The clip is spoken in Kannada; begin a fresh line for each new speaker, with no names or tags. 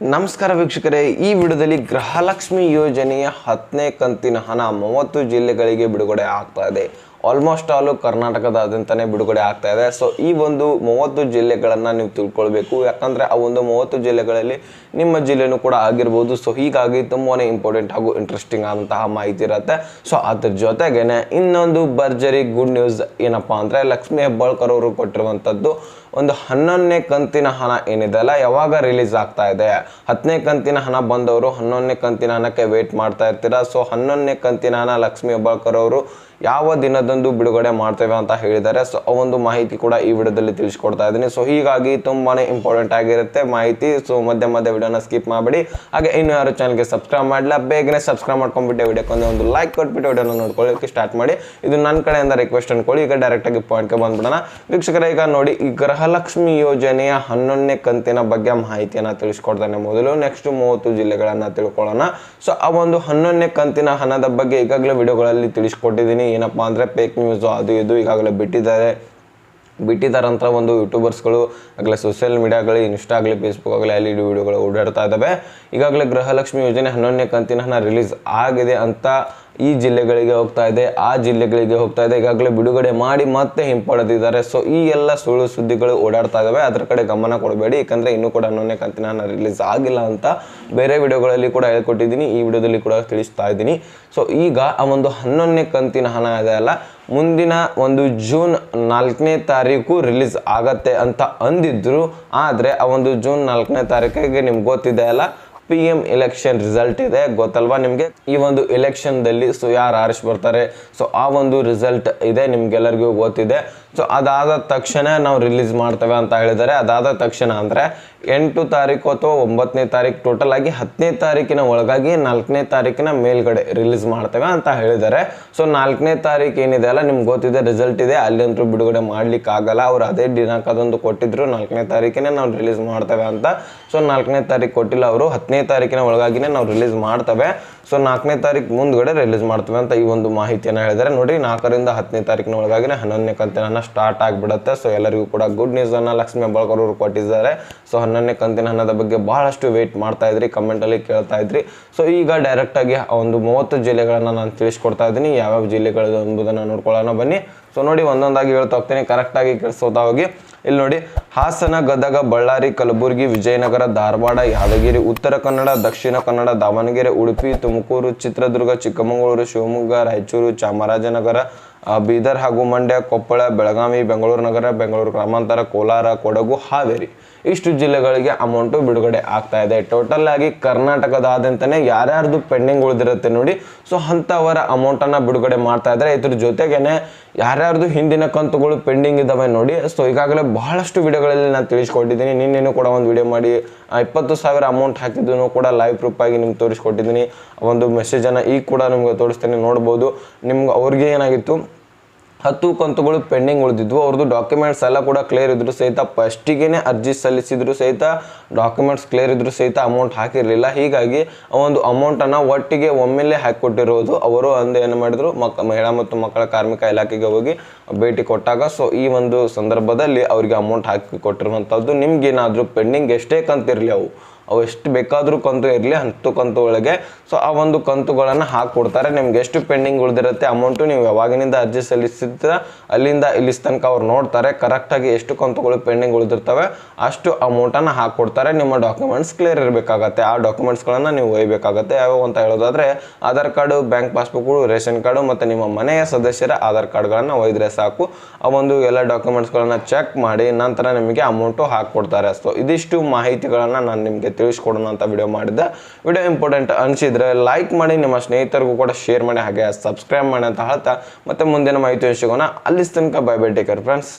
ನಮಸ್ಕಾರ ವೀಕ್ಷಕರೇ, ಈ ವಿಡಿಯೋದಲ್ಲಿ ಗೃಹಲಕ್ಷ್ಮಿ ಯೋಜನೆಯ 10ನೇ ಕಂತಿನ ಹಣ 30 ಜಿಲ್ಲೆಗಳಿಗೆ ಬಿಡುಗಡೆ ಆಗ್ತಾ ಇದೆ. ಆಲ್ಮೋಸ್ಟ್ ಆಲ್ ಕರ್ನಾಟಕದಾದ್ಯಂತನೇ ಬಿಡುಗಡೆ ಆಗ್ತಾ ಇದೆ. ಸೊ ಈ ಒಂದು 30 ಜಿಲ್ಲೆಗಳನ್ನು ನೀವು ತಿಳ್ಕೊಳ್ಬೇಕು, ಯಾಕಂದರೆ ಆ ಒಂದು 30 ಜಿಲ್ಲೆಗಳಲ್ಲಿ ನಿಮ್ಮ ಜಿಲ್ಲೆನೂ ಕೂಡ ಆಗಿರ್ಬೋದು. ಸೊ ಹೀಗಾಗಿ ತುಂಬಾ ಇಂಪಾರ್ಟೆಂಟ್ ಹಾಗೂ ಇಂಟ್ರೆಸ್ಟಿಂಗ್ ಆದಂತಹ ಮಾಹಿತಿ ಇರುತ್ತೆ. ಸೊ ಅದ್ರ ಜೊತೆಗೇನೆ ಇನ್ನೊಂದು ಭರ್ಜರಿ ಗುಡ್ ನ್ಯೂಸ್ ಏನಪ್ಪ ಅಂದರೆ, ಲಕ್ಷ್ಮೀ ಹೆಬ್ಬಾಳ್ಕರ್ ಅವರು ಕೊಟ್ಟಿರುವಂಥದ್ದು ಒಂದು 11ನೇ ಕಂತಿನ ಹಣ ಏನಿದೆ ಅಲ್ಲ, ಯಾವಾಗ ರಿಲೀಸ್ ಆಗ್ತಾ ಇದೆ. 10ನೇ ಕಂತಿನ ಹಣ ಬಂದವರು 11ನೇ ಕಂತಿನ ಹಣಕ್ಕೆ ವೇಟ್ ಮಾಡ್ತಾ ಇರ್ತೀರಾ. ಸೊ 11ನೇ ಕಂತಿನ ಹಣ ಲಕ್ಷ್ಮೀ ಹೆಬ್ಬಾಳ್ಕರ್ ಅವರು ಯಾವ ದಿನದಂದು ಬಿಡುಗಡೆ ಮಾಡ್ತೇವೆ ಅಂತ ಹೇಳಿದ್ದಾರೆ. ಸೊ ಆ ಒಂದು ಮಾಹಿತಿ ಕೂಡ ಈ ವಿಡಿಯೋದಲ್ಲಿ ತಿಳಿಸ್ಕೊಡ್ತಾ ಇದ್ದೀನಿ. ಸೊ ಹೀಗಾಗಿ ತುಂಬಾನೇ ಇಂಪಾರ್ಟೆಂಟ್ ಆಗಿರುತ್ತೆ ಮಾಹಿತಿ. ಸೊ ಮಧ್ಯ ವಿಡಿಯೋನ ಸ್ಕಿಪ್ ಮಾಡಬೇಡಿ. ಹಾಗೆ ಇನ್ನು ಯಾರು ಚಾನಲ್ಗೆ ಸಬ್ಸ್ಕ್ರೈಬ್ ಮಾಡಲ್ಲ, ಬೇಗನೆ ಸಬ್ಸ್ಕ್ರೈಬ್ ಮಾಡ್ಕೊಂಡ್ಬಿಟ್ಟು ವಿಡಿಯೋಕ್ಕೆ ಒಂದು ಲೈಕ್ ಕೊಟ್ಬಿಟ್ಟು ವಿಡಿಯೋನ ನೋಡ್ಕೊಳ್ಳೋಕೆ ಸ್ಟಾರ್ಟ್ ಮಾಡಿ. ಇದು ನನ್ನ ಕಡೆಯಿಂದ ರಿಕ್ವೆಸ್ಟ್ ಅನ್ಕೊಳ್ಳಿ. ಈಗ ಡೈರೆಕ್ಟ್ ಆಗಿ ಪಾಯಿಂಟ್ಗೆ ಬಂದ್ಬಿಡೋಣ ವೀಕ್ಷಕರೇ. ಈಗ ನೋಡಿ, ಈ ಗೃಹಲಕ್ಷ್ಮಿ ಯೋಜನೆಯ 11ನೇ ಕಂತಿನ ಬಗ್ಗೆ ಮಾಹಿತಿಯನ್ನು ತಿಳಿಸ್ಕೊಡ್ತಾನೆ. ಮೊದಲು ನೆಕ್ಸ್ಟ್ 30 ಜಿಲ್ಲೆಗಳನ್ನು ತಿಳ್ಕೊಳ್ಳೋಣ. ಸೊ ಆ ಒಂದು 11ನೇ ಕಂತಿನ ಹಣದ ಬಗ್ಗೆ ಈಗಾಗಲೇ ವಿಡಿಯೋಗಳಲ್ಲಿ ತಿಳಿಸ್ಕೊಟ್ಟಿದ್ದೀನಿ. ಏನಪ್ಪಾ ಅಂದರೆ ಫೇಕ್ ನ್ಯೂಸು ಅದು ಇದು ಈಗಾಗಲೇ ಬಿಟ್ಟಿದ್ದಾರಂತ ಒಂದು ಯೂಟ್ಯೂಬರ್ಸ್ಗಳು ಆಗಲೇ ಸೋಷಿಯಲ್ ಮೀಡಿಯಾಗಳು, ಇನ್ಸ್ಟಾ ಆಗಲಿ, ಫೇಸ್ಬುಕ್ ಆಗಲಿ, ಅಲ್ಲಿ ವಿಡಿಯೋಗಳು ಓಡಾಡ್ತಾ ಇದ್ದಾವೆ. ಈಗಾಗಲೇ ಗೃಹಲಕ್ಷ್ಮಿ ಯೋಜನೆ 11ನೇ ಕಂತಿನ ಹಣ ರಿಲೀಸ್ ಆಗಿದೆ ಅಂತ ಈ ಜಿಲ್ಲೆಗಳಿಗೆ ಹೋಗ್ತಾ ಇದೆ, ಆ ಜಿಲ್ಲೆಗಳಿಗೆ ಹೋಗ್ತಾ ಇದೆ. ಈಗಾಗಲೇ ಬಿಡುಗಡೆ ಮಾಡಿ ಮತ್ತೆ ಹಿಂಪಡೆದಿದ್ದಾರೆ. ಸೊ ಈ ಎಲ್ಲ ಸುಳ್ಳು ಸುದ್ದಿಗಳು ಓಡಾಡ್ತಾ ಇದ್ದಾವೆ. ಅದರ ಕಡೆ ಗಮನ ಕೊಡಬೇಡಿ, ಯಾಕಂದರೆ ಇನ್ನೂ ಕೂಡ 11ನೇ ಕಂತಿನ ಹಣ ರಿಲೀಸ್ ಆಗಿಲ್ಲ ಅಂತ ಬೇರೆ ವಿಡಿಯೋಗಳಲ್ಲಿ ಕೂಡ ಹೇಳ್ಕೊಟ್ಟಿದ್ದೀನಿ, ಈ ವಿಡಿಯೋದಲ್ಲಿ ಕೂಡ ತಿಳಿಸ್ತಾ ಇದ್ದೀನಿ. ಸೊ ಈಗ ಆ ಒಂದು 11ನೇ ಕಂತಿನ ಹಣ ಇದೆ ಅಲ್ಲ, ಮುಂದಿನ ಒಂದು ಜೂನ್ 4ನೇ ತಾರೀಕು ರಿಲೀಸ್ ಆಗತ್ತೆ ಅಂತ ಅಂದಿದ್ರು. ಆದರೆ ಆ ಒಂದು ಜೂನ್ 4ನೇ ತಾರೀಕಿಗೆ ನಿಮ್ಗೆ ಗೊತ್ತಿದೆ ಅಲ್ಲ, PM ಎಲೆಕ್ಷನ್ ರಿಸಲ್ಟ್ ಇದೆ, ಗೊತ್ತಲ್ವಾ ನಿಮಗೆ. ಈ ಒಂದು ಎಲೆಕ್ಷನ್ದಲ್ಲಿ ಸೊ ಯಾರು ಆರಿಸಿ ಬರ್ತಾರೆ, ಸೊ ಆ ಒಂದು ರಿಸಲ್ಟ್ ಇದೆ, ನಿಮ್ಗೆಲ್ಲರಿಗೂ ಗೊತ್ತಿದೆ. ಸೊ ಅದಾದ ತಕ್ಷಣ ನಾವು ರಿಲೀಸ್ ಮಾಡ್ತೇವೆ ಅಂತ ಹೇಳಿದ್ದಾರೆ. ಅದಾದ ತಕ್ಷಣ ಅಂದರೆ 8 ತಾರೀಕು ಅಥವಾ 9ನೇ ತಾರೀಕು, ಟೋಟಲ್ ಆಗಿ 10ನೇ ತಾರೀಕಿನ ಒಳಗಾಗಿ 4ನೇ ತಾರೀಕಿನ ಮೇಲ್ಗಡೆ ರಿಲೀಸ್ ಮಾಡ್ತೇವೆ ಅಂತ ಹೇಳಿದ್ದಾರೆ. ಸೊ 4ನೇ ತಾರೀಕು ಏನಿದೆ ಅಲ್ಲ, ನಿಮ್ಗೆ ಗೊತ್ತಿದೆ ರಿಸಲ್ಟ್ ಇದೆ, ಅಲ್ಲಂತೂ ಬಿಡುಗಡೆ ಮಾಡ್ಲಿಕ್ಕೆ ಆಗಲ್ಲ. ಅವ್ರು ಅದೇ ದಿನಾಂಕದಂದು ಕೊಟ್ಟಿದ್ರು, 4ನೇ ತಾರೀಕಿನೇ ನಾವು ರಿಲೀಸ್ ಮಾಡ್ತೇವೆ ಅಂತ. ಸೊ 4ನೇ ತಾರೀಕು ಕೊಟ್ಟಿಲ್ಲ ಅವರು, 10ನೇ ತಾರೀಕಿನ ಒಳಗಾಗಿನೇ ನಾವು ರಿಲೀಸ್ ಮಾಡ್ತೇವೆ. ಸೊ 4ನೇ ತಾರೀಕು ಮುಂದ್ಗಡೆ ರಿಲೀಸ್ ಮಾಡ್ತೇವೆ ಅಂತ ಈ ಒಂದು ಮಾಹಿತಿಯನ್ನು ಹೇಳಿದ್ದಾರೆ. ನೋಡಿ, 4ರಿಂದ 10ನೇ ತಾರೀಕಿನ ಒಳಗಾಗಿನೇ 11ನೇ ಕಂತಿನ ಸ್ಟಾರ್ಟ್ ಆಗಿಬಿಡುತ್ತೆ. ಸೊ ಎಲ್ಲರಿಗೂ ಕೂಡ ಗುಡ್ ನ್ಯೂಸ್ ಅನ್ನ ಲಕ್ಷ್ಮೀ ಹೆಬ್ಬಾಳ್ಕರ್ ಅವರು ಕೊಟ್ಟಿದ್ದಾರೆ. ಸೊ 11ನೇ ಕಂತಿನ ಹಣದ ಬಗ್ಗೆ ಬಹಳಷ್ಟು ವೇಟ್ ಮಾಡ್ತಾ ಇದ್ರಿ, ಕಮೆಂಟಲ್ಲಿ ಕೇಳ್ತಾ ಇದ್ರಿ. ಸೊ ಈಗ ಡೈರೆಕ್ಟ್ ಆಗಿ ಒಂದು 30 ಜಿಲ್ಲೆಗಳನ್ನು ನಾನು ತಿಳಿಸ್ಕೊಡ್ತಾ ಇದ್ದೀನಿ. ಯಾವ್ಯಾವ ಜಿಲ್ಲೆಗಳು ಎಂಬುದನ್ನು ನೋಡ್ಕೊಳ್ಳೋಣ ಬನ್ನಿ. ಸೊ ನೋಡಿ, ಒಂದೊಂದಾಗಿ ಹೇಳ್ತಾ ಹೋಗ್ತೀನಿ, ಕರೆಕ್ಟಾಗಿ ಕೇಳಿಸೋತಾ ಹೋಗಿ. ಇಲ್ಲಿ ನೋಡಿ, ಹಾಸನ, ಗದಗ, ಬಳ್ಳಾರಿ, ಕಲಬುರಗಿ, ವಿಜಯನಗರ, ಧಾರವಾಡ, ಯಾದಗಿರಿ, ಉತ್ತರ ಕನ್ನಡ, ದಕ್ಷಿಣ ಕನ್ನಡ, ದಾವಣಗೆರೆ, ಉಡುಪಿ, ತುಮಕೂರು, ಚಿತ್ರದುರ್ಗ, ಚಿಕ್ಕಮಗಳೂರು, ಶಿವಮೊಗ್ಗ, ರಾಯಚೂರು, ಚಾಮರಾಜನಗರ, ಬೀದರ್ ಹಾಗೂ ಮಂಡ್ಯ, ಕೊಪ್ಪಳ, ಬೆಳಗಾವಿ, ಬೆಂಗಳೂರು ನಗರ, ಬೆಂಗಳೂರು ಗ್ರಾಮಾಂತರ, ಕೋಲಾರ, ಕೊಡಗು, ಹಾವೇರಿ, ಇಷ್ಟು ಜಿಲ್ಲೆಗಳಿಗೆ ಅಮೌಂಟು ಬಿಡುಗಡೆ ಆಗ್ತಾ ಇದೆ. ಟೋಟಲ್ ಆಗಿ ಕರ್ನಾಟಕದಾದ್ಯಂತನೇ ಯಾರ್ಯಾರ್ದು ಪೆಂಡಿಂಗ್ ಉಳಿದಿರುತ್ತೆ ನೋಡಿ, ಸೊ ಅಂಥವರ ಅಮೌಂಟನ್ನು ಬಿಡುಗಡೆ ಮಾಡ್ತಾ ಇದ್ದಾರೆ. ಇದ್ರ ಜೊತೆಗೇನೆ ಯಾರ್ಯಾರ್ದು ಹಿಂದಿನ ಕಂತುಗಳು ಪೆಂಡಿಂಗ್ ಇದ್ದಾವೆ ನೋಡಿ. ಸೊ ಈಗಾಗಲೇ ಬಹಳಷ್ಟು ವಿಡಿಯೋಗಳಲ್ಲಿ ನಾನು ತಿಳಿಸ್ಕೊಟ್ಟಿದ್ದೀನಿ. ನಿನ್ನೇನು ಕೂಡ ಒಂದು ವಿಡಿಯೋ ಮಾಡಿ 20,000 ಅಮೌಂಟ್ ಹಾಕಿದ್ದನ್ನು ಕೂಡ ಲೈವ್ ಪ್ರೂಫ್ ಆಗಿ ನಿಮ್ಗೆ ತೋರಿಸ್ಕೊಟ್ಟಿದ್ದೀನಿ. ಒಂದು ಮೆಸೇಜನ್ನು ಈಗ ಕೂಡ ನಿಮ್ಗೆ ತೋರಿಸ್ತೀನಿ, ನೋಡ್ಬೋದು. ನಿಮ್ಗೆ ಅವ್ರಿಗೆ ಏನಾಗಿತ್ತು, 10 ಕಂತುಗಳು ಪೆಂಡಿಂಗ್ ಉಳಿದಿದ್ವು. ಅವ್ರದ್ದು ಡಾಕ್ಯುಮೆಂಟ್ಸ್ ಎಲ್ಲ ಕೂಡ ಕ್ಲಿಯರ್ ಇದ್ರು ಸಹಿತ, ಫಸ್ಟಿಗೆ ಅರ್ಜಿ ಸಲ್ಲಿಸಿದ್ರು ಸಹಿತ ಡಾಕ್ಯುಮೆಂಟ್ಸ್ ಕ್ಲಿಯರ್ ಇದ್ರು ಸಹಿತ ಅಮೌಂಟ್ ಹಾಕಿರಲಿಲ್ಲ. ಹೀಗಾಗಿ ಆ ಒಂದು ಅಮೌಂಟನ್ನು ಒಟ್ಟಿಗೆ ಒಮ್ಮೆಲೆ ಹಾಕಿಕೊಟ್ಟಿರೋದು ಅವರು. ಅಂದು ಏನು ಮಾಡಿದ್ರು, ಮಹಿಳಾ ಮತ್ತು ಮಕ್ಕಳ ಕಾರ್ಮಿಕ ಇಲಾಖೆಗೆ ಹೋಗಿ ಭೇಟಿ ಕೊಟ್ಟಾಗ ಸೊ ಈ ಒಂದು ಸಂದರ್ಭದಲ್ಲಿ ಅವರಿಗೆ ಅಮೌಂಟ್ ಹಾಕಿ ಕೊಟ್ಟಿರುವಂಥದ್ದು. ನಿಮ್ಗೇನಾದರೂ ಪೆಂಡಿಂಗ್ ಎಷ್ಟೇ ಕಂತಿರಲಿ, ಅವು ಎಷ್ಟು ಬೇಕಾದರೂ ಕಂತು ಇರಲಿ, 10 ಕಂತು ಒಳಗೆ ಸೊ ಆ ಒಂದು ಕಂತುಗಳನ್ನು ಹಾಕಿಕೊಡ್ತಾರೆ. ನಿಮ್ಗೆ ಎಷ್ಟು ಪೆಂಡಿಂಗ್ ಉಳಿದಿರುತ್ತೆ ಅಮೌಂಟು, ನೀವು ಯಾವಾಗಿನಿಂದ ಅರ್ಜಿ ಸಲ್ಲಿಸಿದ್ರೆ ಅಲ್ಲಿಂದ ಇಲ್ಲಿ ತನಕ ಅವ್ರು ನೋಡ್ತಾರೆ. ಕರೆಕ್ಟಾಗಿ ಎಷ್ಟು ಕಂತುಗಳು ಪೆಂಡಿಂಗ್ ಉಳಿದಿರ್ತವೆ ಅಷ್ಟು ಅಮೌಂಟನ್ನು ಹಾಕಿಕೊಡ್ತಾರೆ. ನಿಮ್ಮ ಡಾಕ್ಯುಮೆಂಟ್ಸ್ ಕ್ಲಿಯರ್ ಇರಬೇಕಾಗತ್ತೆ. ಆ ಡಾಕ್ಯುಮೆಂಟ್ಸ್ಗಳನ್ನು ನೀವು ಒಯ್ಯಬೇಕಾಗತ್ತೆ. ಯಾವ್ಯಾವ ಅಂತ ಹೇಳೋದಾದರೆ, ಆಧಾರ್ ಕಾರ್ಡು, ಬ್ಯಾಂಕ್ ಪಾಸ್ಬುಕ್ಗಳು, ರೇಷನ್ ಕಾರ್ಡು ಮತ್ತು ನಿಮ್ಮ ಮನೆಯ ಸದಸ್ಯರ ಆಧಾರ್ ಕಾರ್ಡ್ಗಳನ್ನು ಒಯ್ದರೆ ಸಾಕು. ಆ ಒಂದು ಎಲ್ಲ ಡಾಕ್ಯುಮೆಂಟ್ಸ್ಗಳನ್ನು ಚೆಕ್ ಮಾಡಿ ನಂತರ ನಿಮಗೆ ಅಮೌಂಟು ಹಾಕಿಕೊಡ್ತಾರೆ. ಸೊ ಇದಿಷ್ಟು ಮಾಹಿತಿಗಳನ್ನು ನಾನು ನಿಮಗೆ ತಿಳಿಸ್ಕೊಡೋಣ ಅಂತ ವಿಡಿಯೋ ಮಾಡಿದ್ದೆ. ವಿಡಿಯೋ ಇಂಪಾರ್ಟೆಂಟ್ ಅನಿಸಿದ್ರೆ ಲೈಕ್ ಮಾಡಿ, ನಿಮ್ಮ ಸ್ನೇಹಿತರಿಗೂ ಕೂಡ ಶೇರ್ ಮಾಡಿ, ಹಾಗೆ ಸಬ್ಸ್ಕ್ರೈಬ್ ಮಾಡಿ ಅಂತ ಹೇಳ್ತಾ ಮತ್ತೆ ಮುಂದಿನ ಮಾಹಿತಿ ಸಿಗೋಣ. ಅಲ್ಲಿ ತನಕ bye bye, take care friends.